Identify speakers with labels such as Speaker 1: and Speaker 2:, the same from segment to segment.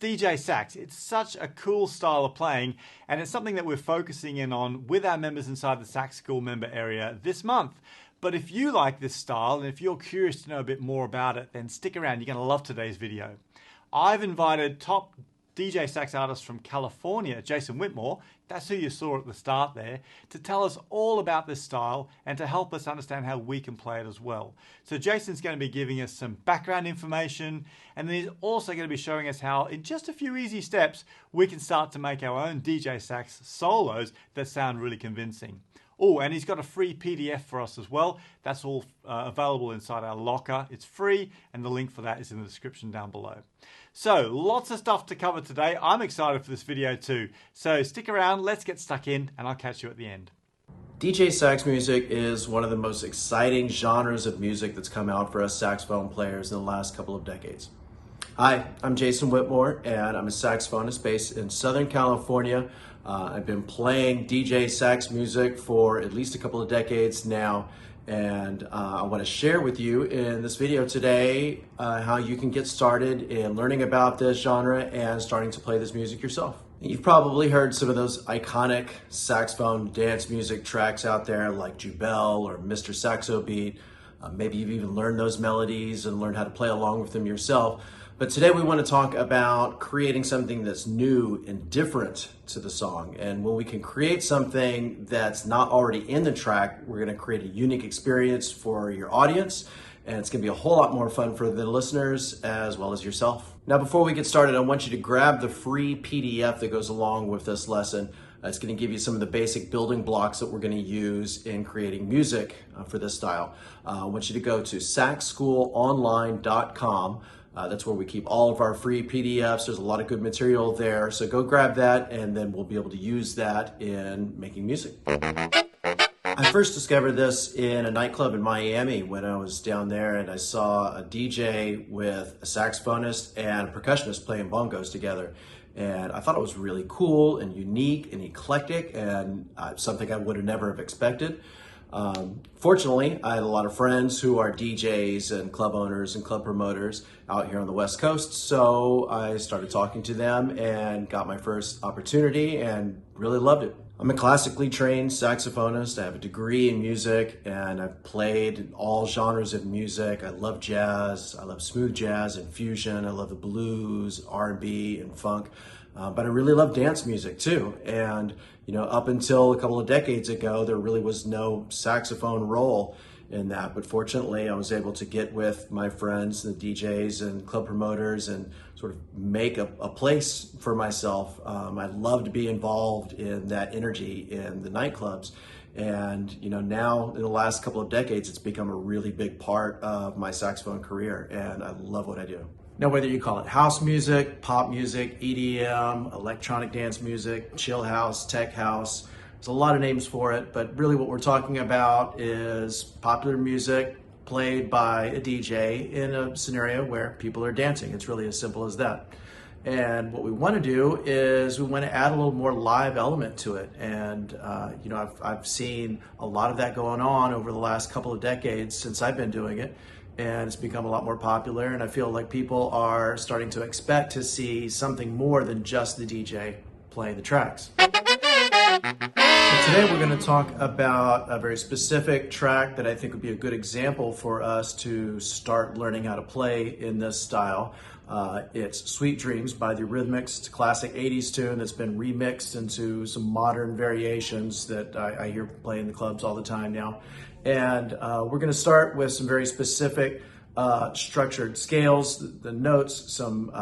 Speaker 1: DJ Sax. It's such a cool style of playing, and it's something that we're focusing in on with our members inside the Sax School member area this month. But if you like this style, and if you're curious to know a bit more about it, then stick around. You're going to love today's video. I've invited top DJ Sax artist from California, Jason Whitmore, that's who you saw at the start there, to tell us all about this style and to help us understand how we can play it as well. So Jason's going to be giving us some background information, and then he's also going to be showing us how, in just a few easy steps, we can start to make our own DJ Sax solos that sound really convincing. Oh, and he's got a free PDF for us as well. That's all available inside our locker. It's free, and the link for that is in the description down below. So, lots of stuff to cover today. I'm excited for this video too. So stick around, let's get stuck in, and I'll catch you at the end.
Speaker 2: DJ sax music is one of the most exciting genres of music that's come out for us saxophone players in the last couple of decades. Hi, I'm Jason Whitmore, and I'm a saxophonist based in Southern California. I've been playing DJ sax music for at least a couple of decades now, and I want to share with you in this video today how you can get started in learning about this genre and starting to play this music yourself. You've probably heard some of those iconic saxophone dance music tracks out there like Jubel or Mr. Saxo Beat. Maybe you've even learned those melodies and learned how to play along with them yourself. But today we want to talk about creating something that's new and different to the song. And when we can create something that's not already in the track, we're going to create a unique experience for your audience. And it's going to be a whole lot more fun for the listeners as well as yourself. Now, before we get started, I want you to grab the free PDF that goes along with this lesson. It's going to give you some of the basic building blocks that we're going to use in creating music for this style. I want you to go to saxschoolonline.com. That's where we keep all of our free PDFs. There's a lot of good material there. So go grab that, and then we'll be able to use that in making music. I first discovered this in a nightclub in Miami when I was down there, and I saw a DJ with a saxophonist and a percussionist playing bongos together. And I thought it was really cool and unique and eclectic, and something I would have never have expected. Fortunately, I had a lot of friends who are DJs and club owners and club promoters out here on the West Coast, so I started talking to them and got my first opportunity and really loved it. I'm a classically trained saxophonist. I have a degree in music, and I've played in all genres of music. I love jazz, I love smooth jazz and fusion, I love the blues, R&B, and funk. But I really love dance music too. And you know, up until a couple of decades ago, there really was no saxophone role in that. But fortunately, I was able to get with my friends, the DJs and club promoters, and sort of make a place for myself. I love to be involved in that energy in the nightclubs. And you know, now in the last couple of decades, it's become a really big part of my saxophone career, and I love what I do. Now, whether you call it house music, pop music, EDM, electronic dance music, chill house, tech house, there's a lot of names for it, but really what we're talking about is popular music played by a DJ in a scenario where people are dancing. It's really as simple as that. And what we want to do is we want to add a little more live element to it. And you know, I've seen a lot of that going on over the last couple of decades since I've been doing it. And it's become a lot more popular, and I feel like people are starting to expect to see something more than just the DJ playing the tracks. So today we're going to talk about a very specific track that I think would be a good example for us to start learning how to play in this style. It's Sweet Dreams by the Eurythmics. It's a classic 80s tune that's been remixed into some modern variations that I hear play in the clubs all the time now. And we're going to start with some very specific structured scales, the notes, some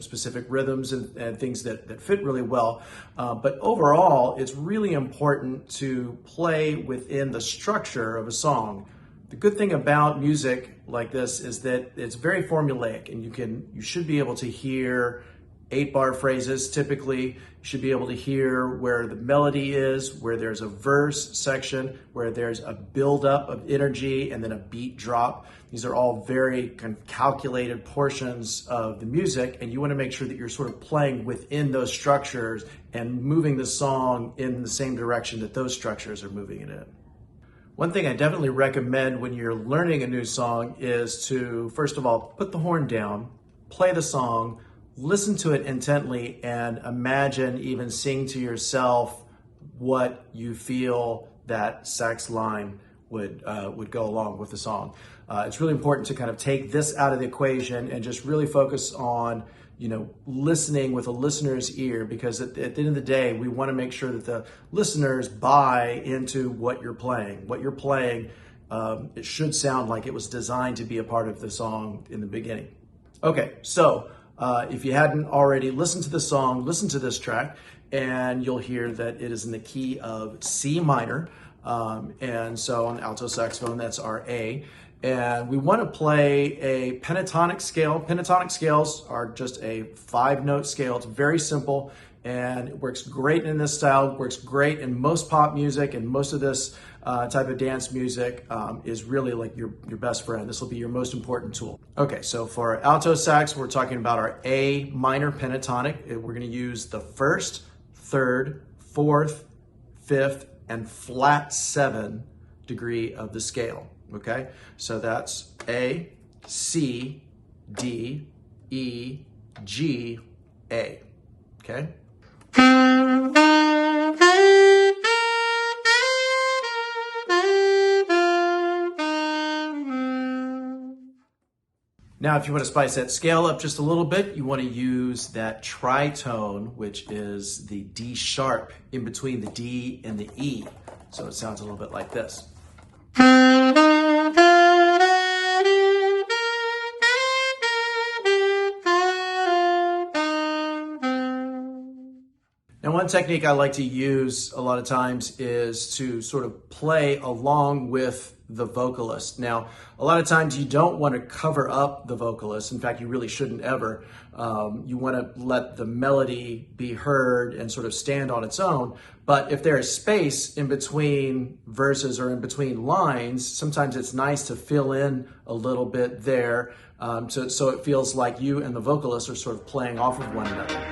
Speaker 2: specific rhythms and things that fit really well. But overall, it's really important to play within the structure of a song. The good thing about music like this is that it's very formulaic, and you should be able to hear 8-bar phrases. Typically, you should be able to hear where the melody is, where there's a verse section, where there's a buildup of energy and then a beat drop. These are all very kind of calculated portions of the music, and you want to make sure that you're sort of playing within those structures and moving the song in the same direction that those structures are moving it in. One thing I definitely recommend when you're learning a new song is to, first of all, put the horn down, play the song, listen to it intently and imagine, even sing to yourself what you feel that sax line would go along with the song. It's really important to kind of take this out of the equation and just really focus on, listening with a listener's ear, because at the end of the day, we want to make sure that the listeners buy into what you're playing. What you're playing, it should sound like it was designed to be a part of the song in the beginning. Okay, so if you hadn't already listened to the song, listen to this track, and you'll hear that it is in the key of C minor. And so on alto saxophone, that's our A. And we want to play a pentatonic scale. Pentatonic scales are just a 5-note scale. It's very simple, and it works great in this style, works great in most pop music, and most of this type of dance music is really like your best friend. This will be your most important tool. Okay, so for alto sax, we're talking about our A minor pentatonic. We're going to use the 1st, 3rd, 4th, 5th, and flat 7 degree of the scale. Okay, so that's A, C, D, E, G, A. Okay. Now, if you want to spice that scale up just a little bit, you want to use that tritone, which is the D sharp in between the D and the E. So it sounds a little bit like this. Now, one technique I like to use a lot of times is to sort of play along with the vocalist. Now, a lot of times you don't want to cover up the vocalist. In fact, you really shouldn't ever. You want to let the melody be heard and sort of stand on its own. But if there is space in between verses or in between lines, sometimes it's nice to fill in a little bit there, so it feels like you and the vocalist are sort of playing off of one another.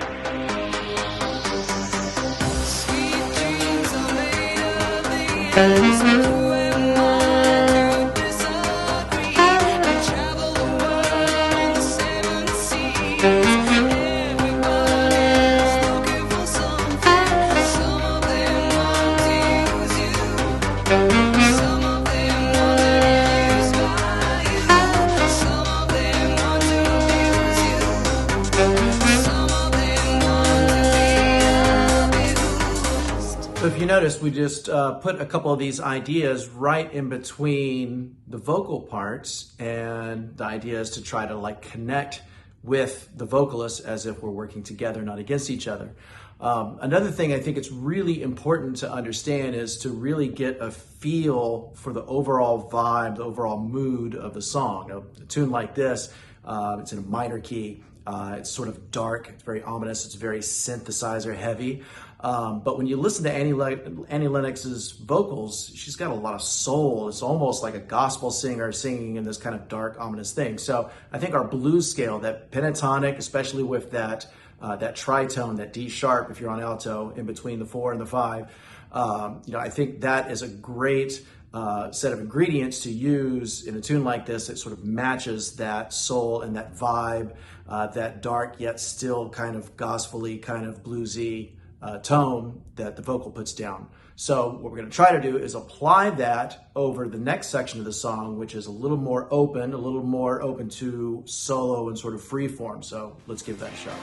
Speaker 2: If you notice, we just put a couple of these ideas right in between the vocal parts, and the idea is to try to connect with the vocalist as if we're working together, not against each other. Another thing I think it's really important to understand is to really get a feel for the overall vibe, the overall mood of the song. A tune like this, it's in a minor key. It's sort of dark, it's very ominous, it's very synthesizer heavy. But when you listen to Annie Lennox's vocals, she's got a lot of soul. It's almost like a gospel singer singing in this kind of dark, ominous thing. So I think our blues scale, that pentatonic, especially with that tritone, that D sharp, if you're on alto, in between the 4 and the 5, I think that is a great set of ingredients to use in a tune like this. It sort of matches that soul and that vibe, that dark yet still kind of gospel-y, kind of bluesy tone that the vocal puts down. So what we're going to try to do is apply that over the next section of the song, which is a little more open to solo and sort of free form. So let's give that a shot.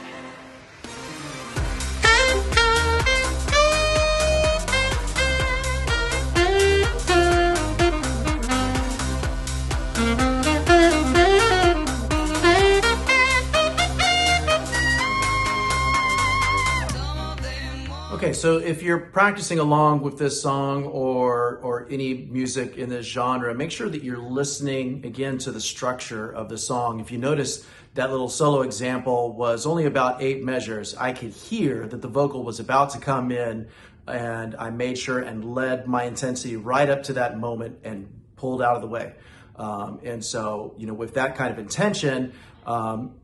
Speaker 2: Okay, so if you're practicing along with this song or any music in this genre, make sure that you're listening again to the structure of the song. If you notice, that little solo example was only about 8 measures. I could hear that the vocal was about to come in, and I made sure and led my intensity right up to that moment and pulled out of the way. And so, with that kind of intention,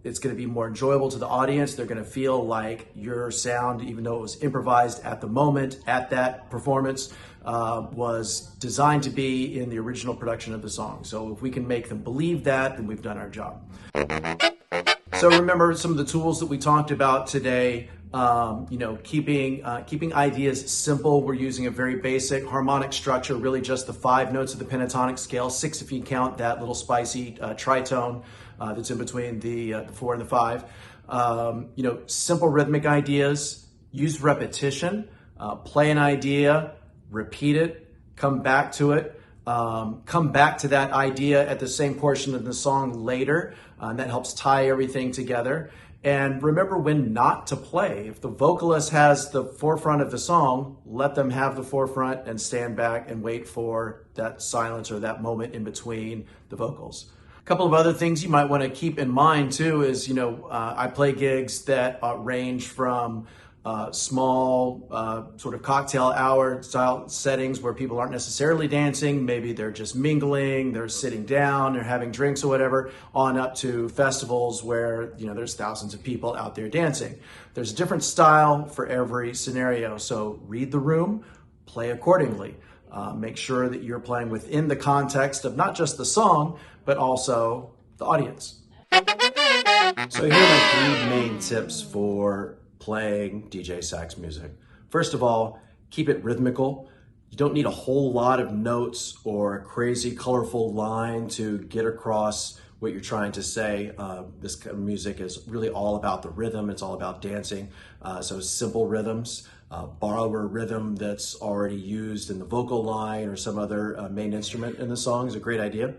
Speaker 2: it's going to be more enjoyable to the audience. They're going to feel like your sound, even though it was improvised at the moment, at that performance, was designed to be in the original production of the song. So if we can make them believe that, then we've done our job. So remember some of the tools that we talked about today. Keeping ideas simple. We're using a very basic harmonic structure, really just the 5 notes of the pentatonic scale, 6 if you count that little spicy tritone that's in between the 4 and the 5. Simple rhythmic ideas. Use repetition. Play an idea, repeat it, come back to it. Come back to that idea at the same portion of the song later. That helps tie everything together. And remember when not to play. If the vocalist has the forefront of the song, let them have the forefront and stand back and wait for that silence or that moment in between the vocals. A couple of other things you might want to keep in mind too is, I play gigs that range from small sort of cocktail hour style settings where people aren't necessarily dancing. Maybe they're just mingling, they're sitting down, they're having drinks or whatever, on up to festivals where, there's thousands of people out there dancing. There's a different style for every scenario. So read the room, play accordingly. Make sure that you're playing within the context of not just the song, but also the audience. So here are my 3 main tips for playing DJ Sax music. First of all, keep it rhythmical. You don't need a whole lot of notes or a crazy colorful line to get across what you're trying to say. This kind of music is really all about the rhythm. It's all about dancing. So simple rhythms. Borrow a rhythm that's already used in the vocal line or some other main instrument in the song is a great idea.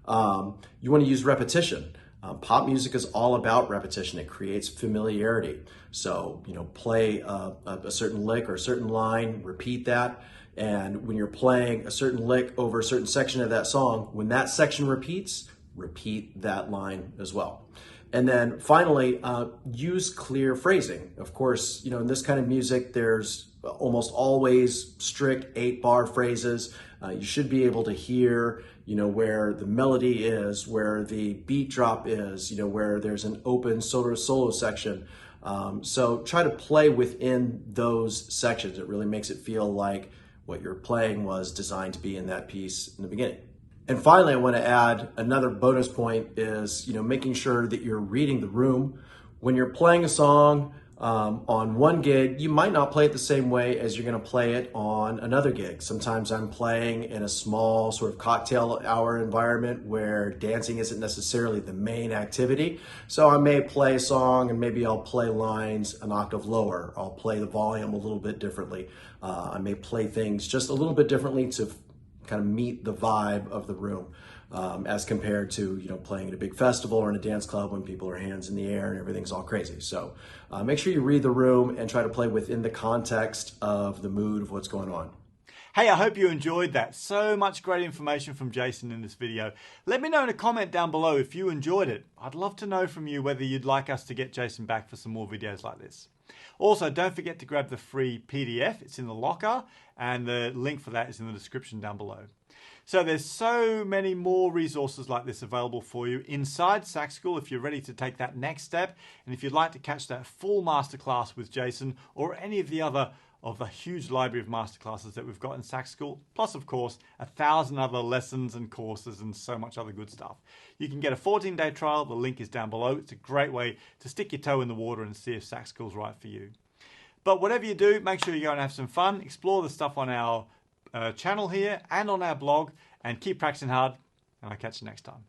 Speaker 2: You want to use repetition. Pop music is all about repetition. It creates familiarity. So, play a certain lick or a certain line, repeat that. And when you're playing a certain lick over a certain section of that song, when that section repeats, repeat that line as well. And then finally, use clear phrasing. Of course, in this kind of music, there's almost always strict 8-bar phrases. You should be able to hear, where the melody is, where the beat drop is, where there's an open solo section. So try to play within those sections. It really makes it feel like what you're playing was designed to be in that piece in the beginning. And finally, I want to add another bonus point is, making sure that you're reading the room. When you're playing a song on one gig, you might not play it the same way as you're going to play it on another gig. Sometimes I'm playing in a small sort of cocktail hour environment where dancing isn't necessarily the main activity. So I may play a song and maybe I'll play lines an octave lower. I'll play the volume a little bit differently. I may play things just a little bit differently to kind of meet the vibe of the room. As compared to playing at a big festival or in a dance club when people are hands in the air and everything's all crazy. So make sure you read the room and try to play within the context of the mood of what's going on.
Speaker 1: Hey, I hope you enjoyed that. So much great information from Jason in this video. Let me know in a comment down below if you enjoyed it. I'd love to know from you whether you'd like us to get Jason back for some more videos like this. Also, don't forget to grab the free PDF. It's in the locker, and the link for that is in the description down below. So there's so many more resources like this available for you inside Sax School if you're ready to take that next step. And if you'd like to catch that full masterclass with Jason or any of the other of the huge library of masterclasses that we've got in Sax School, plus of course 1,000 other lessons and courses and so much other good stuff. You can get a 14-day trial. The link is down below. It's a great way to stick your toe in the water and see if Sax School's right for you. But whatever you do, make sure you go and have some fun. Explore the stuff on our channel here and on our blog, and keep practicing hard, and I'll catch you next time.